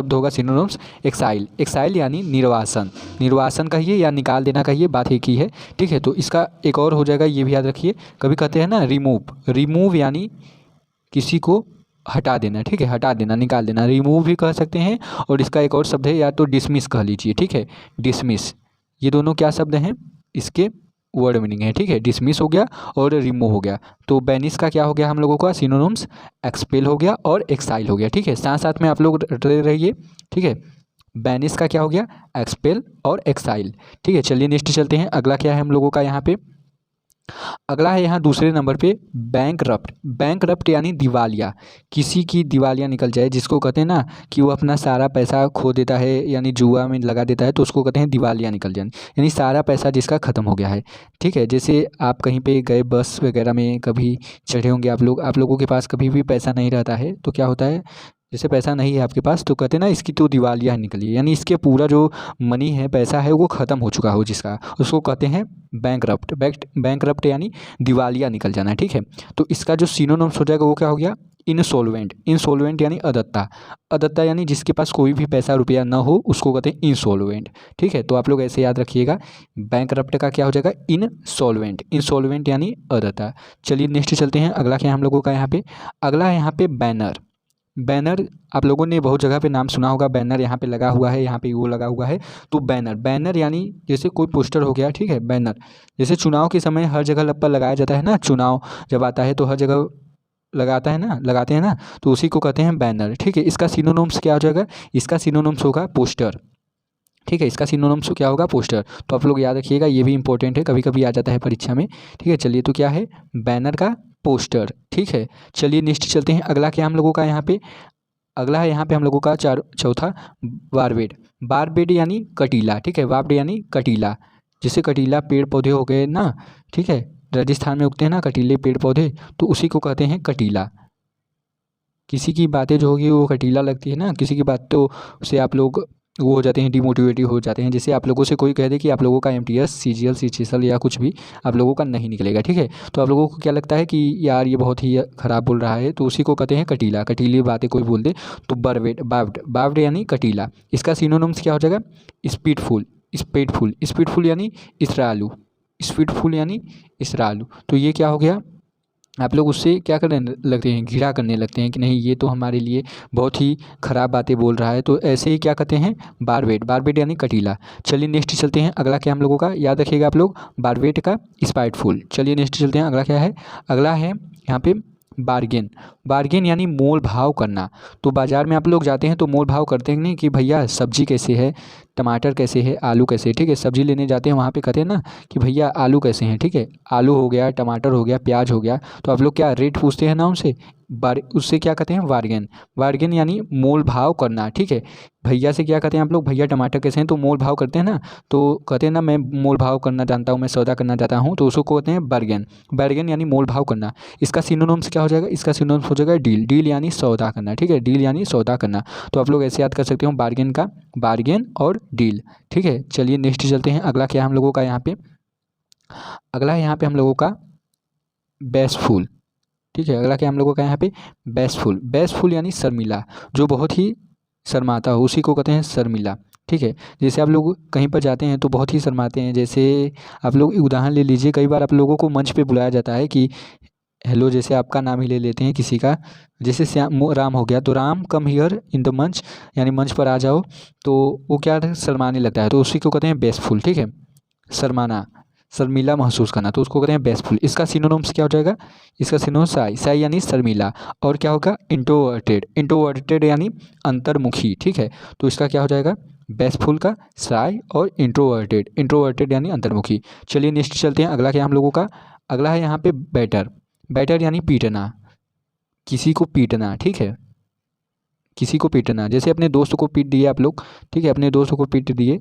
शब्द होगा synonyms exile, exile यानी निर्वासन, निर्वासन कहिए या निकाल देना कहिए, बात एक ही है, ठीक है। तो इसका एक और हो जाएगा, ये भी याद रखिए, कभी कहते हैं ना रिमूव, रिमूव यानी किसी को हटा देना, ठीक है, हटा देना, निकाल देना, रिमूव भी कह सकते हैं। और इसका एक और शब्द है या तो डिसमिस कह लीजिए, ठीक है, डिसमिस, ये दोनों क्या शब्द हैं, इसके वर्ड मीनिंग है, ठीक है। डिसमिस हो गया और रिमूव हो गया। तो बैनिश का क्या हो गया हम लोगों का सिनोनिम्स, एक्सपेल हो गया और एक्साइल हो गया, ठीक है। साथ साथ में आप लोग रटे रहिए, ठीक है। बैनिश का क्या हो गया, एक्सपेल और एक्साइल, ठीक है। चलिए नेक्स्ट चलते हैं, अगला क्या है हम लोगों का यहाँ पे, अगला है यहाँ दूसरे नंबर पे बैंकरप्ट। बैंकरप्ट यानी दिवालिया, किसी की दिवालिया निकल जाए, जिसको कहते हैं ना कि वो अपना सारा पैसा खो देता है यानी जुआ में लगा देता है, तो उसको कहते हैं दिवालिया निकल जाए, यानी सारा पैसा जिसका ख़त्म हो गया है, ठीक है। जैसे आप कहीं पे गए बस वगैरह में कभी चढ़े होंगे आप लोग, आप लोगों के पास कभी भी पैसा नहीं रहता है, तो क्या होता है, जैसे पैसा नहीं है आपके पास तो कहते हैं ना इसकी तो दिवालिया निकली, यानी इसके पूरा जो मनी है, पैसा है, वो ख़त्म हो चुका हो जिसका, उसको कहते हैं बैंकरप्ट। बैंकरप्ट यानी दिवालिया निकल जाना, ठीक है। तो इसका जो सिनोनिम्स हो जाएगा वो क्या हो गया, इंसॉल्वेंट। इंसॉल्वेंट यानी अदत्ता, अदत्ता यानी जिसके पास कोई भी पैसा रुपया ना हो उसको कहते हैं इंसॉल्वेंट, ठीक है। तो आप लोग ऐसे याद रखिएगा, बैंकरप्ट का क्या हो जाएगा, इंसॉल्वेंट, इंसॉल्वेंट यानी अदत्ता। चलिए नेक्स्ट चलते हैं, अगला क्या है हम लोगों का यहाँ पे, अगला है यहाँ पे बैनर। बैनर आप लोगों ने बहुत जगह पे नाम सुना होगा, बैनर यहाँ पे लगा हुआ है, यहाँ पे वो लगा हुआ है, तो बैनर, बैनर यानी जैसे कोई पोस्टर हो गया, ठीक है। बैनर जैसे चुनाव के समय हर जगह पर लगाया जाता है ना, चुनाव जब आता है तो हर जगह लगाता है ना, लगाते हैं ना, तो उसी को कहते हैं बैनर, ठीक है। इसका सिनोनिम्स क्या हो जाएगा, इसका सिनोनिम्स होगा पोस्टर, ठीक है। इसका सिनोनिम्स क्या होगा, पोस्टर। तो आप लोग याद रखिएगा, ये भी इंपॉर्टेंट है, कभी कभी आ जाता है परीक्षा में, ठीक है। चलिए तो क्या है, बैनर का पोस्टर, ठीक है। चलिए नेक्स्ट चलते हैं, अगला क्या हम लोगों का यहाँ पे, अगला है यहाँ पे हम लोगों का चौथा बारबेड। बारबेड यानी कटीला, ठीक है, बारबेड यानी कटीला, जैसे कटीला पेड़ पौधे हो गए ना, ठीक है, राजस्थान में उगते हैं ना कटीले पेड़ पौधे, तो उसी को कहते हैं कटीला। किसी की बातें जो होगी वो कटीला लगती है ना, किसी की बात तो उससे आप लोग वो हो जाते हैं, डिमोटिवेटिव हो जाते हैं। जैसे आप लोगों से कोई कह दे कि आप लोगों का एमटीएस सीजीएल सीजीएल या कुछ भी आप लोगों का नहीं निकलेगा, ठीक है, तो आप लोगों को क्या लगता है कि यार ये बहुत ही ख़राब बोल रहा है, तो उसी को कहते हैं कटीला। कटीली बातें कोई बोल दे तो बरवेट, बाव्ड, बाव्ड यानी कटीला। इसका सिनोनिम्स क्या हो जाएगा, स्पीडफुल, स्पीडफुल, स्पीडफुल यानी इसरालू, स्पीडफुल यानी इसरालू। तो ये क्या हो गया, आप लोग उससे क्या करने लगते हैं, घृणा करने लगते हैं कि नहीं ये तो हमारे लिए बहुत ही ख़राब बातें बोल रहा है, तो ऐसे ही क्या कहते हैं, बारबेट, बारबेट यानी कटीला। चलिए नेक्स्ट चलते हैं, अगला क्या हम लोगों का, याद रखिएगा आप लोग, बारबेट का स्पाइटफुल। चलिए नेक्स्ट चलते हैं, अगला क्या है, अगला है यहाँ पे बार्गेन। बार्गेन यानी मोल भाव करना। तो बाज़ार में आप लोग जाते हैं तो मोल भाव करते हैं नहीं कि भैया सब्जी कैसे है, टमाटर कैसे है, आलू कैसे है, ठीक है। सब्जी लेने जाते हैं वहाँ पे कहते हैं ना कि भैया आलू कैसे हैं, ठीक है, आलू हो गया, टमाटर हो गया, प्याज हो गया, तो आप लोग क्या रेट पूछते हैं ना उनसे, उससे क्या कहते हैं, बार्गेन। बार्गेन यानी मोल भाव करना, ठीक है। भैया से क्या कहते हैं आप लोग, भैया टमाटर कैसे हैं, तो मोल भाव करते हैं ना, तो कहते हैं ना मैं मोल भाव करना जानता हूँ, मैं सौदा करना चाहता हूँ, तो उसको कहते हैं बार्गेन। बार्गेन यानी मोल भाव करना। इसका सिनोनिम्स क्या हो जाएगा, इसका सिनोनिम्स हो जाएगा डील, डील यानी सौदा करना, ठीक है, डील यानी सौदा करना। तो आप लोग ऐसे याद कर सकते हो बार्गेन का, बार्गेन और डील, ठीक है। चलिए नेक्स्ट चलते हैं, अगला क्या हम लोगों का यहाँ पे, अगला है यहाँ पे हम लोगों का बेसफुल, ठीक है। अगला क्या हम लोगों का यहाँ पे, बेसफुल। बेसफुल यानी शर्मिला, जो बहुत ही शर्माता हो उसी को कहते हैं शर्मिला, ठीक है। जैसे आप लोग कहीं पर जाते हैं तो बहुत ही शर्माते हैं, जैसे आप लोग उदाहरण ले लीजिए, कई बार आप लोगों को मंच पे बुलाया जाता है कि हेलो, जैसे आपका नाम ही ले लेते हैं किसी का, जैसे श्याम राम हो गया, तो Ram come here in the मंच, यानी मंच पर आ जाओ, तो वो क्या शर्माने लगता है, तो उसी को कहते हैं बेसफुल, ठीक है, शर्माना, शर्मिला महसूस करना, तो उसको कहते हैं बेसफुल। इसका सिनोनिम्स क्या हो जाएगा, इसका सिनोनिम्स साई, साई यानी शर्मिला, और क्या होगा, इंट्रोवर्टेड, इंट्रोवर्टेड यानी अंतर्मुखी, ठीक है। तो इसका क्या हो जाएगा, बेसफुल का साई और इंट्रोवर्टेड, इंट्रोवर्टेड यानी अंतर्मुखी। चलिए नेक्स्ट चलते हैं, अगला क्या हम लोगों का, अगला है यहाँ पे बैटर। बैटर यानी पीटना, किसी को पीटना, ठीक है, किसी को पीटना, जैसे अपने दोस्त को पीट दिए आप लोग, ठीक है, अपने दोस्त को पीट दिए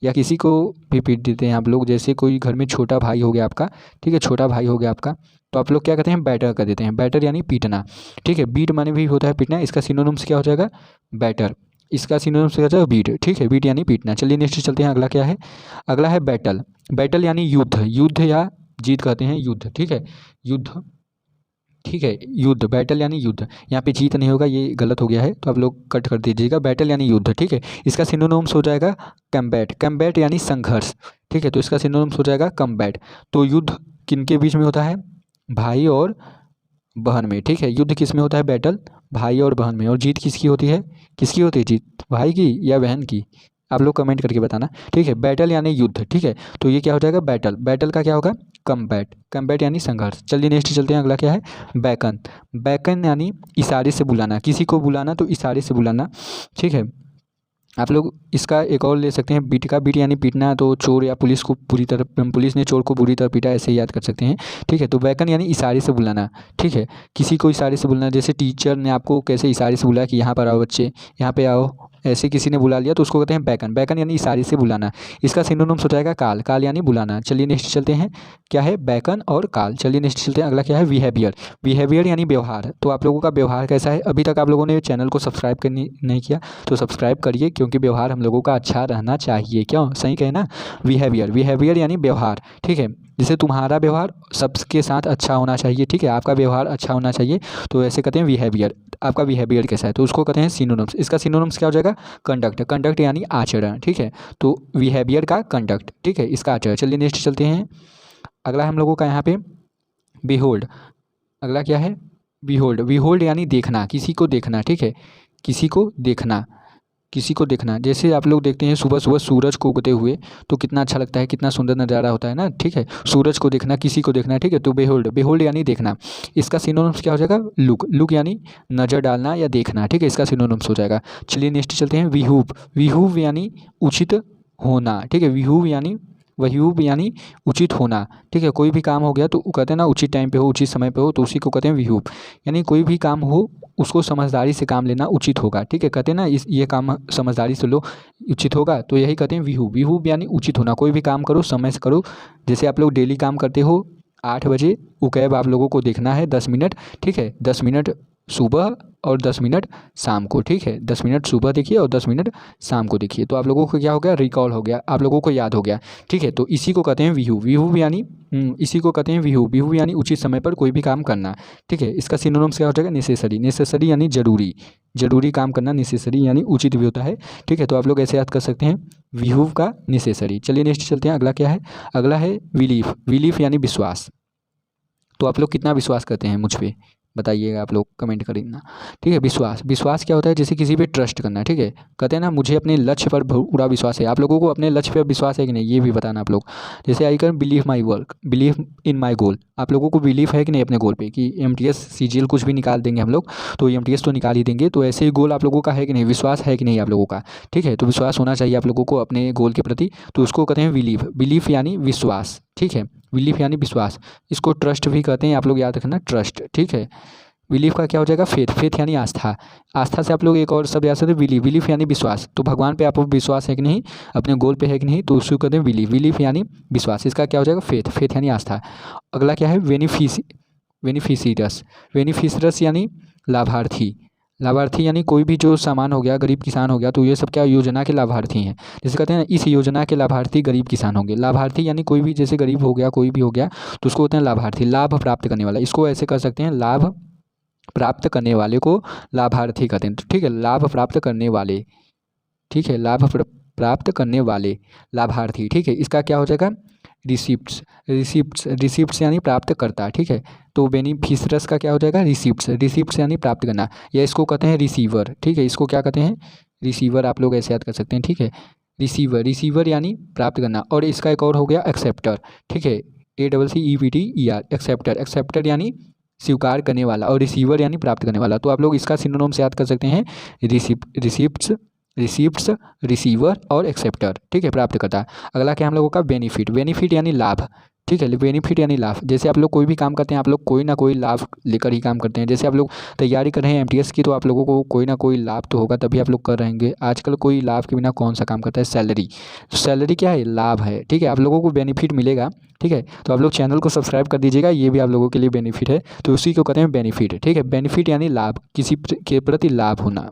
या किसी को भी पीट देते हैं आप लोग, जैसे कोई घर में छोटा भाई हो गया आपका, ठीक है, छोटा भाई हो गया आपका, तो आप लोग क्या कहते हैं, बैटर कर देते हैं, बैटर यानी पीटना, ठीक है। बीट माने भी होता है पीटना, इसका सिनोनिम्स क्या हो जाएगा, बैटर। इसका सिनोनिम्स क्या हो जाएगा, बीट, ठीक है, बीट यानी पीटना। चलिए नेक्स्ट चलते हैं, अगला क्या है, अगला है बैटल। बैटल यानी युद्ध, युद्ध या जीत कहते हैं युद्ध, ठीक है, युद्ध, ठीक है। युद्ध, बैटल यानी युद्ध, यहाँ पे जीत नहीं होगा, ये गलत हो गया है तो आप लोग कट कर दीजिएगा। बैटल यानी युद्ध, ठीक है। इसका सिनोनिम्स हो जाएगा कम्बैट, कम्बैट यानी संघर्ष, ठीक है। तो इसका सिनोनिम्स हो जाएगा कम्बैट। तो युद्ध किनके बीच में होता है? भाई और बहन में, ठीक है। युद्ध किस में होता है? बैटल भाई और बहन में। और जीत किसकी होती है? किसकी होती है जीत? भाई की या बहन की? आप लोग कमेंट करके बताना, ठीक है। बैटल यानी युद्ध, ठीक है। तो ये क्या हो जाएगा? बैटल। बैटल का क्या होगा? कम्बैट। कम्बैट यानी संघर्ष। चलिए नेक्स्ट चलते हैं, अगला क्या है? बैकन। बैकन यानी इशारे से बुलाना, किसी को बुलाना तो इशारे से बुलाना, ठीक है। आप लोग इसका एक और ले सकते हैं, बीट का। बीट यानी पीटना, तो चोर या पुलिस को पूरी तरह, पुलिस ने चोर को बुरी तरह पीटा, ऐसे ही याद कर सकते हैं, ठीक है। तो बैकन यानी इशारे से बुलाना, ठीक है। किसी को इशारे से बुलाना, जैसे टीचर ने आपको कैसे इशारे से बुलाया कि यहाँ पर आओ बच्चे, यहाँ पे आओ, ऐसे किसी ने बुला लिया तो उसको कहते हैं बैकन। बैकन यानी इशारे से बुलाना। इसका सिनोनिम्स हो जाएगा काल। काल यानी बुलाना। चलिए नेक्स्ट चलते हैं, क्या है? बैकन और काल। चलिए नेक्स्ट चलते हैं, अगला क्या है? बिहेवियर। बिहेवियर यानी व्यवहार। तो आप लोगों का व्यवहार कैसा है? अभी तक आप लोगों ने चैनल को सब्सक्राइब नहीं किया तो सब्सक्राइब करिए, क्योंकि व्यवहार हम लोगों का अच्छा रहना चाहिए। क्यों? सही कहे ना? बिहेवियर, बिहेवियर यानी व्यवहार, ठीक है। जैसे तुम्हारा व्यवहार सबके साथ अच्छा होना चाहिए, ठीक है। आपका व्यवहार अच्छा होना चाहिए, तो ऐसे कहते हैं बिहेवियर। आपका बिहेवियर कैसा है तो उसको कहते हैं सिनोनिम्स। इसका सिनोनिम्स क्या हो जाएगा? कंडक्ट। कंडक्ट यानी आचरण, ठीक है। तो बिहेवियर का कंडक्ट, ठीक है, इसका आचरण। चलिए नेक्स्ट चलते हैं, अगला हम लोगों का यहाँ पे बिहोल्ड। अगला क्या है? बिहोल्ड। बिहोल्ड यानी देखना, किसी को देखना, ठीक है। किसी को देखना, किसी को देखना। जैसे आप लोग देखते हैं सुबह सुबह सूरज को उगते हुए तो कितना अच्छा लगता है, कितना सुंदर नज़ारा होता है ना, ठीक है। सूरज को देखना, किसी को देखना, ठीक है। तो बेहोल्ड, बेहोल्ड यानी देखना। इसका सिनोनिम्स क्या हो जाएगा? लुक। लुक यानी नज़र डालना या देखना, ठीक है। इसका सिनोनिम्स हो जाएगा। चलिए नेक्स्ट चलते हैं, विहूब। विहूब यानी उचित होना, ठीक है। विहूब यानी, वहूब यानी उचित होना, ठीक है। कोई भी काम हो गया तो कहते हैं ना उचित टाइम पे हो, उचित समय पे हो, तो उसी को कहते हैं विहूब। यानी कोई भी काम हो उसको समझदारी से काम लेना उचित होगा, ठीक है। कहते हैं ना ये काम समझदारी से लो, उचित होगा, तो यही कहते हैं विहूब। विहूब यानी उचित होना। कोई भी काम करो समय से करो। जैसे आप लोग डेली काम करते हो 8 बजे, वो कैब आप लोगों को देखना है 10 मिनट, ठीक है। 10 मिनट सुबह और 10 मिनट शाम को, ठीक है। 10 मिनट सुबह देखिए और 10 मिनट शाम को देखिए, तो आप लोगों को क्या हो गया? रिकॉल हो गया, आप लोगों को याद हो गया, ठीक है। तो इसी को कहते हैं विहूब। विहूब यानी इसी को कहते हैं विहूब। विहूब यानी उचित समय पर कोई भी काम करना, ठीक है। इसका सिनोनिम्स क्या हो जाएगा? नेसेसरी। नेसेसरी यानी जरूरी, जरूरी काम करना नेसेसरी यानी उचित भी होता है, ठीक है। तो आप लोग ऐसे याद कर सकते हैं विहूब का नेसेसरी। चलिए नेक्स्ट चलते हैं, अगला क्या है? अगला है बिलीफ। बिलीफ यानी विश्वास। तो आप लोग कितना विश्वास करते हैं मुझ पे? बताइएगा, आप लोग कमेंट करेंगे, ठीक है। विश्वास, विश्वास क्या होता है? जैसे किसी पे ट्रस्ट करना, ठीक है। कहते हैं ना मुझे अपने लक्ष्य पर पूरा विश्वास है। आप लोगों को अपने लक्ष्य पर विश्वास है कि नहीं, ये भी बताना आप लोग। जैसे I can believe my work, believe in my goal. आप लोगों को बिलीव है कि नहीं अपने गोल पे कि MTS CGL कुछ भी निकाल देंगे हम लोग, तो MTS तो निकाल ही देंगे। तो ऐसे ही गोल आप लोगों का है कि नहीं, विश्वास है कि नहीं आप लोगों का, ठीक है। तो विश्वास होना चाहिए आप लोगों को अपने गोल के प्रति, तो उसको कहते हैं बिलीव। बिलीफ यानी विश्वास, ठीक है। बिलीफ यानी विश्वास। इसको ट्रस्ट भी कहते हैं, आप लोग याद रखना, ट्रस्ट, ठीक है। बिलीफ का क्या हो जाएगा? फेथ। फेथ यानी आस्था। आस्था से आप लोग एक और शब्द याद सकते हैं, बिलीफ। बिलीफ यानी विश्वास। तो भगवान पे आपको विश्वास है कि नहीं, अपने गोल पे है कि नहीं, तो उसको कहते हैं बिलीफ। बिलीफ यानी विश्वास। इसका क्या हो जाएगा? फेथ। फेथ यानी आस्था। अगला क्या है? बेनिफिशियरस। बेनिफिशियरस यानी लाभार्थी। लाभार्थी यानी कोई भी जो सामान हो गया, गरीब किसान हो गया, तो ये सब क्या योजना के लाभार्थी हैं। जैसे कहते हैं ना इस योजना के लाभार्थी गरीब किसान होंगे। लाभार्थी यानी कोई भी, जैसे गरीब हो गया, कोई भी हो गया, तो उसको कहते हैं लाभार्थी। लाभ प्राप्त करने वाला, इसको ऐसे कर सकते हैं, लाभ प्राप्त करने वाले को लाभार्थी कहते हैं, ठीक है। लाभ प्राप्त करने वाले, ठीक है। लाभ प्राप्त करने वाले लाभार्थी, ठीक है। इसका क्या हो जाएगा? रिसिप्ट्स। रिसिप्ट्स, रिसिप्ट्स यानी प्राप्त करता, ठीक है। तो बेनिफिशियरस का क्या हो जाएगा? रिसिप्ट्स। रिसिप्ट्स यानी प्राप्त करना, या इसको कहते हैं रिसीवर, ठीक है। इसको क्या कहते हैं? रिसीवर। आप लोग ऐसे याद कर सकते हैं, ठीक है। रिसीवर, रिसीवर यानी प्राप्त करना। और इसका एक और हो गया एक्सेप्टर, ठीक है। ACCEPTER, acceptor. एक्सेप्टर यानी स्वीकार करने वाला, और रिसीवर यानी प्राप्त करने वाला। तो आप लोग इसका सिनोनिम्स याद कर सकते हैं, रिसिप्ट्स, रिसिप्ट्स, रिसीवर और एक्सेप्टर, ठीक है, प्राप्त करता। अगला क्या हम लोगों का? बेनिफिट। बेनिफिट यानी लाभ, ठीक है। बेनिफिट यानी लाभ। जैसे आप लोग कोई भी काम करते हैं, आप लोग कोई ना कोई लाभ लेकर ही काम करते हैं। जैसे आप लोग तैयारी कर रहे हैं MTS की, तो आप लोगों को कोई ना कोई लाभ तो होगा, तभी आप लोग कर रहेंगे। आजकल कोई लाभ के बिना कौन सा काम करता है? सैलरी। सैलरी क्या है? लाभ है, ठीक है। आप लोगों को बेनिफिट मिलेगा, ठीक है। तो आप लोग चैनल को सब्सक्राइब कर दीजिएगा, ये भी आप लोगों के लिए बेनिफिट है, तो उसी को कहते हैं बेनिफिट, ठीक है। बेनिफिट यानी लाभ, किसी के प्रति लाभ होना।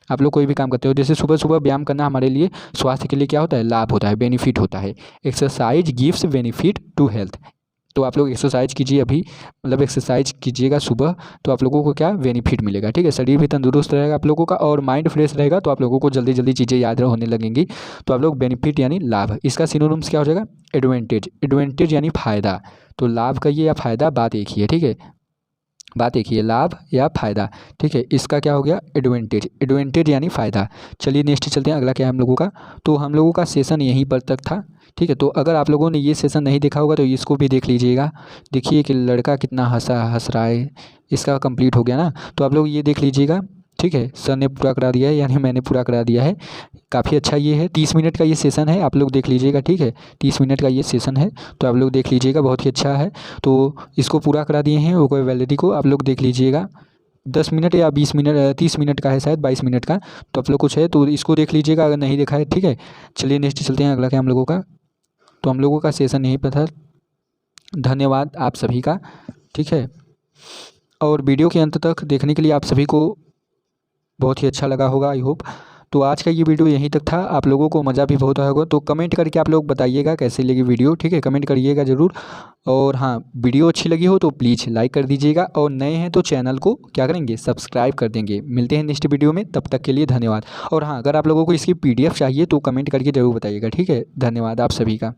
आप लोग कोई भी काम करते हो, जैसे सुबह सुबह व्यायाम करना हमारे लिए स्वास्थ्य के लिए क्या होता है? लाभ होता है, बेनिफिट होता है। Exercise gives benefit to health. तो आप लोग एक्सरसाइज कीजिए अभी, मतलब एक्सरसाइज कीजिएगा सुबह, तो आप लोगों को क्या बेनिफिट मिलेगा, ठीक है। शरीर भी तंदुरुस्त रहेगा आप लोगों का और माइंड फ्रेश रहेगा, तो आप लोगों को जल्दी जल्दी चीज़ें याद होने लगेंगी। तो आप लोग बेनिफिट यानी लाभ, इसका सिनोनिम्स क्या हो जाएगा, एडवांटेज। एडवांटेज यानी फ़ायदा, तो लाभ कहिए या फ़ायदा, बात एक ही है, ठीक है, बात एक ही है, लाभ या फ़ायदा, ठीक है। इसका क्या हो गया, एडवांटेज। एडवांटेज यानी फ़ायदा। चलिए नेक्स्ट चलते हैं, अगला क्या है हम लोगों का। तो हम लोगों का सेशन यहीं पर तक था, ठीक है। तो अगर आप लोगों ने ये सेशन नहीं देखा होगा तो इसको भी देख लीजिएगा। देखिए कि लड़का कितना हंस रहा है, इसका कंप्लीट हो गया ना। तो आप लोग ये देख लीजिएगा, ठीक है। सर ने पूरा करा दिया है यानी मैंने पूरा करा दिया है, काफ़ी अच्छा ये है। 30 मिनट का ये सेशन है, आप लोग देख लीजिएगा, ठीक है। 30 मिनट का ये सेशन है, तो आप लोग देख लीजिएगा, बहुत ही अच्छा है। तो इसको पूरा करा दिए हैं, वो वैलिडिटी को आप लोग देख लीजिएगा। 10 मिनट या 20 मिनट, 30 मिनट का है शायद, 22 मिनट का, तो आप लोग कुछ है तो इसको देख लीजिएगा अगर नहीं देखा है, ठीक है। चलिए नेक्स्ट चलते हैं, अगला क्या हम लोगों का। तो हम लोगों का सेशन यहीं पर था। धन्यवाद आप सभी का, ठीक है। और वीडियो के अंत तक देखने के लिए आप सभी को बहुत ही अच्छा लगा होगा, आई होप। तो आज का ये वीडियो यहीं तक था, आप लोगों को मज़ा भी बहुत आया होगा। तो कमेंट करके आप लोग बताइएगा कैसे लगी वीडियो, ठीक है, कमेंट करिएगा ज़रूर। और हाँ, वीडियो अच्छी लगी हो तो प्लीज़ लाइक कर दीजिएगा, और नए हैं तो चैनल को क्या करेंगे, सब्सक्राइब कर देंगे। मिलते हैं नेक्स्ट वीडियो में, तब तक के लिए धन्यवाद। और हाँ, अगर आप लोगों को इसकी PDF चाहिए तो कमेंट करके ज़रूर बताइएगा, ठीक है। धन्यवाद आप सभी का।